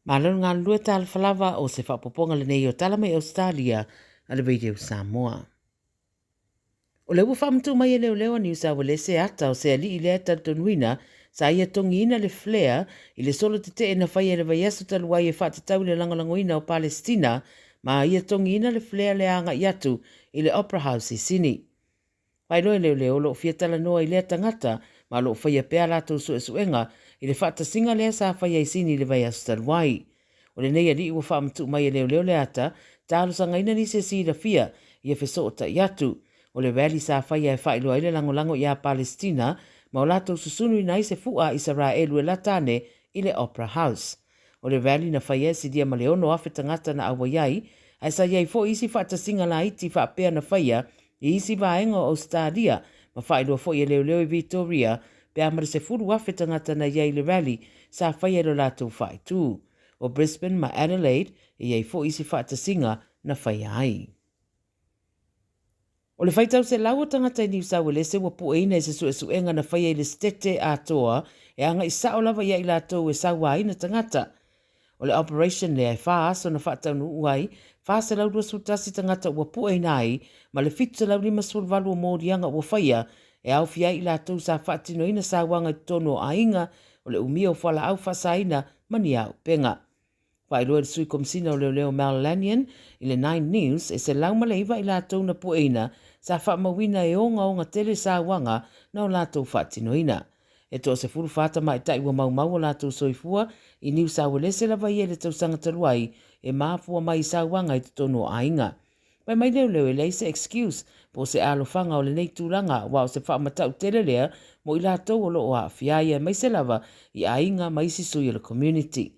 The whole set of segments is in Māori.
Malon ngā lua Tala Fou o se whapoponga le nei o tala mai Ausetalia a le radio Samoa. O le ua whamtu mai e leo leo ni usa wale se ata o se ali i lea tatunuina sa ia tongi ina le flare i le solo te te na whai e le vai asu taluai e whatatau le langalangoina o Palestina ma ia tongi ina le flare le anga i atu i le Opera House i Sini. Pai loe leo leo lo fia tala noa i lea tangata ma lo whai a pea lato suenga i le whatasinga lea sa whai i Sini le vai asu taluai. O le nei ali ua whamtu mai e leo leo le ata, tālo sanga ina ni se si la fia i e fesota i atu. O le rally sa whai e whai loa i le langolango i a Palestina, ma o lato susunu i se fua Israelu e latane i le Opera House. O le rally na whai e si dia ma leono afe tangata na awa iai, ai sa iai fo isi whatasinga la iti whapea na whai i isi vaenga o Ausetalia, ma whai loa fo i leo leo i Victoria, pe amare se furu afe tangata na iai le rally sa whai e lo lato whai tū. O Brisbane ma Adelaide e iei fo isi whaatasinga na whai ai. O le whaitau se lau o tangata i New South Wales e wapu e ina e se suenga na whai e le stete a toa e anga i sao lava ia i la tau e sawa ina tangata. O le operation le ai wha aso na whaatau nu uai, wha se lau rua sutasi tangata wapu e nai, ma le fitu se lau lima sulvalu o mōrianga ua whaia e au fia i la tau sa whaatino ina sa wanga i tono a inga o le umia o whala au whasaina mani au penga. Whairoa le sui komsina o leo Malanian i le 9 News e se lauma leiva i la tau na pueina sa whaamawina e onga tele sa wanga na o la tau whaatinoina. E to se furu whata mai tai ua mau o la tau soifua i New South Wales e lava i le tau sanga taruai e maafua mai sa wanga i tono a inga. Pai mai leo e lei se excuse po se alofanga o le nei tūranga wa o se whaamatau tele lea mo i la tau o lo o a fiaia mai se lava i a inga mai si sui le community.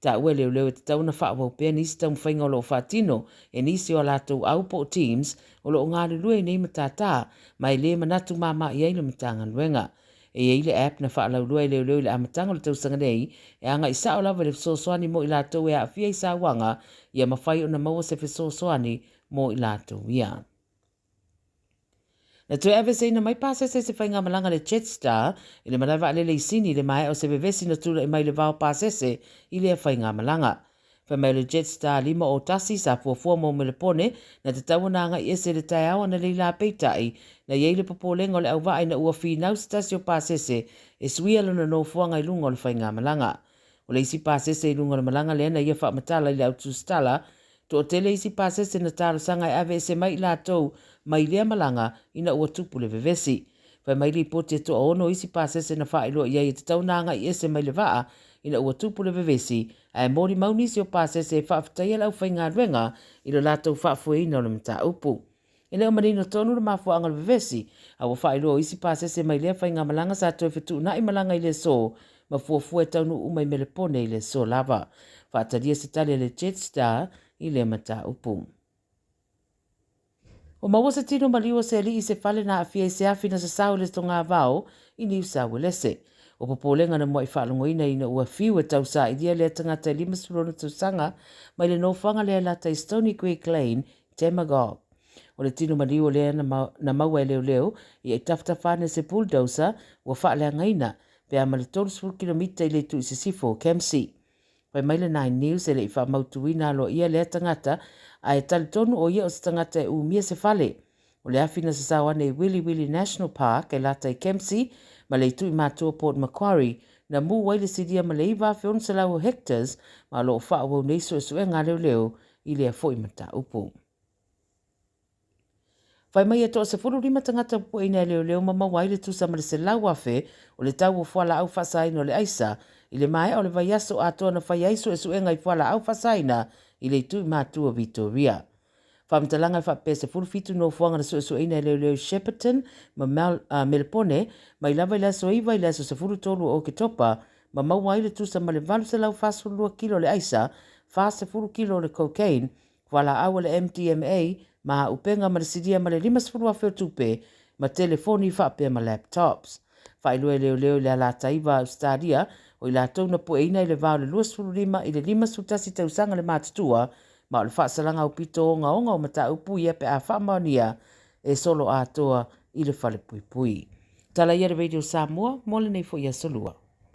Ta ue leo te tauna whaawau pēr nisi tau mwhainga o lo whaatino e nisi o lātou au po teams o lo ngāre lue nei matātā mai le manatu mama i eile matanga nuenga. E eile app na whaalau lue leo le amatanga o le tausanga nei e anga i sao lava le fesosoani mo i lātou e a fia i sa wanga i a mawhai o na maua se fesosoani mo i lātou ia. Na tue ave se ina mai pase se whainga malanga le Jetstar i le malaiva alele i Sini le mai o se vevesi na tula i mai le vao pase se i le whainga malanga. Wha mai le Jetstar 5 o tasi sa fuafua mo me le pone na te tawananga i ese le tai awa na leila peitai na iei le popolenga o le au vai na ua whinau stasi o pase se e suia lana no fuanga i lunga o le whainga malanga. O le isi pase se i lunga o le malanga le na ia wha matala i le Ausetalia to o tele isi pase se na taro sanga e ave se mai la tau mai lea malanga ina ua tupu le vevesi. Whai mai li pote to ono isi pasese na wha ilo iai te taunanga i ese mai le waa ina ua tupu le vevesi a e mori maunisi o pasese e whaafitai lau whai ngā ruenga ilo lātou whaafue ina o le mta upu. Ina o manino tonu le mafua anga le vevesi a ua wha ilo isi pasese mai lea whai ngā malanga sa toi whetu na i malanga i le so ma fuafue taunu umai me le pone i le so lava. Whaataria se tali le Jetstar i le mta upu. O mawasa tino maliwa se ali i se fale na afia i se afi na sa sao le tonga vao i New South Wales. O popolenga na moi whaalongo ina ina ua fiu e tau sa i dia lea tangata i 5 surona tausanga mai le nofanga lea lata i Stony Creek Lane, Temagog. O le tino maliwa lea na maua e leo i e taftafane se bulldozer ua whaalea ngaina pe ama le 12 kilomita i le tu i se sifo Kempsey. Pai mai le 9 News e le i wha mautuina alo ia lea tangata a e talitonu o ia o se tangata e umia se fale. O le afina se sawane i Wili National Park e lata i Kempsey, ma le itu i mātua Port Macquarie, na mu waile sidia ma le iwa fe onsa lau hectares, ma lo wha wau neiso e sue ngā leo i lea fo i mata upu. Whai mai e toa se furu rima tangata upu ina leo ma mawaile tusa ma le se lau afe o le tau o whala au whasaina o le aisa, i le mai o le vaiaso atoa na whai aiso e sue ngai whala au whasaina i le itu i mātua Victoria. Whamtalanga i whapese furufitu no fuanga na sue ina leo Shepparton ma Melpone, mai lava i laso iwa i laso se furu tolu o ke topa, ma mawaile tusa ma le valu se lau whasurua kilo le aisa, whase furu kilo le cocaine, wala awa le MDMA, ma upenga ma le sidia ma le 5 furu awheo tupe, ma telefoni whapea ma laptops. Whailue leo le ala taiva Ausetalia, o i la tau na pueina i le vau le 2.5 i le 5 sutasi tausanga le mātutua, ma o le whaasalanga o pito o onga o mata upu ia pe a whaamania e solo atoa i le whale pui pui. Tala ia le Radio Samoa, mole nei fo ia solua.